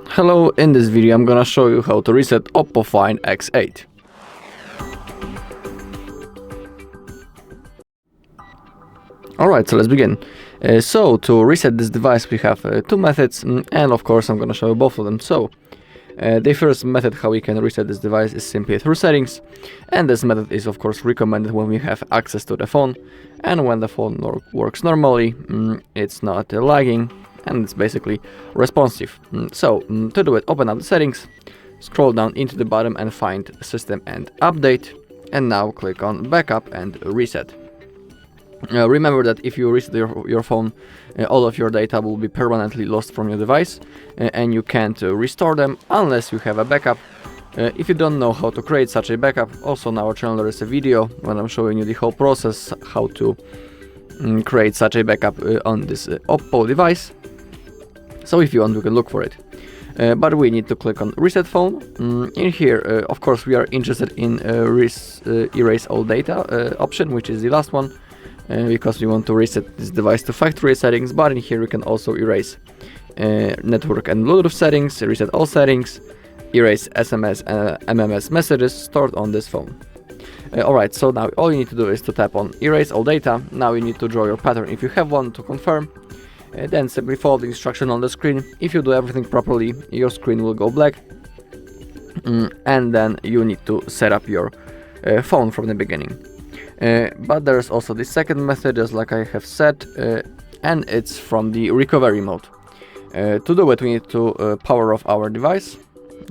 Hello, in this video I'm gonna show you how to reset OPPO Find X8. Alright, so let's begin. So to reset this device we have two methods, and of course I'm gonna show you both of them. So the first method how we can reset this device is simply through settings, and this method is of course recommended when we have access to the phone and when the phone works normally, it's not lagging, and it's basically responsive. So to do it, open up the settings, scroll down into the bottom and find System and Update, and now click on Backup and Reset. Remember that if you reset your phone, all of your data will be permanently lost from your device, and you can't restore them unless you have a backup. If you don't know how to create such a backup, also on our channel there is a video when I'm showing you the whole process how to create such a backup on this OPPO device. So if you want, you can look for it. But we need to click on Reset Phone. In here, of course, we are interested in Erase All Data option, which is the last one, because we want to reset this device to factory settings. But in here, we can also erase network and Bluetooth settings, reset all settings, erase SMS and MMS messages stored on this phone. Alright, so now all you need to do is to tap on Erase All Data. Now you need to draw your pattern if you have one to confirm. Then simply follow the instruction on the screen. If you do everything properly, your screen will go black, and then you need to set up your phone from the beginning. But there's also the second method, just like I have said, and it's from the recovery mode. To do it, we need to power off our device,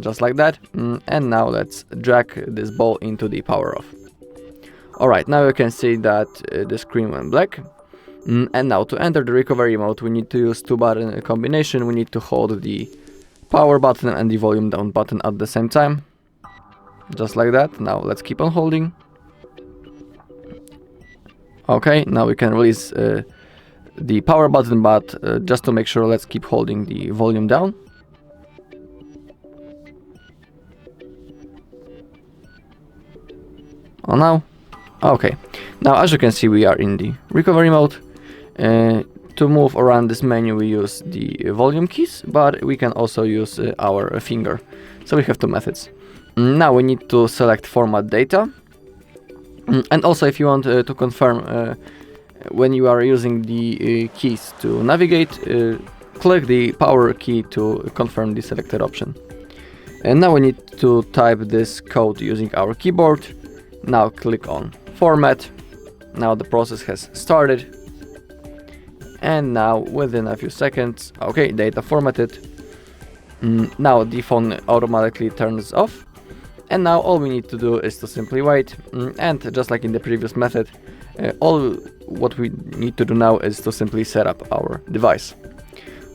just like that, and now let's drag this ball into the power off. Alright, now you can see that the screen went black. And now to enter the recovery mode, we need to use two button combination. We need to hold the power button and the volume down button at the same time, just like that. Now let's keep on holding. Okay, now we can release the power button, but just to make sure, let's keep holding the volume down. Oh, now, okay. Now as you can see, we are in the recovery mode. To move around this menu we use the volume keys, but we can also use our finger. So we have two methods. Now we need to select Format Data, and also if you want to confirm when you are using the keys to navigate, click the power key to confirm the selected option. And now we need to type this code using our keyboard. Now click on Format. Now the process has started. And now within a few seconds, okay, data formatted. Now the phone automatically turns off. And now all we need to do is to simply wait. And just like in the previous method, all what we need to do now is to simply set up our device.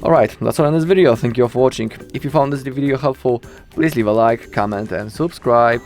Alright, that's all in this video. Thank you all for watching. If you found this video helpful, please leave a like, comment and subscribe.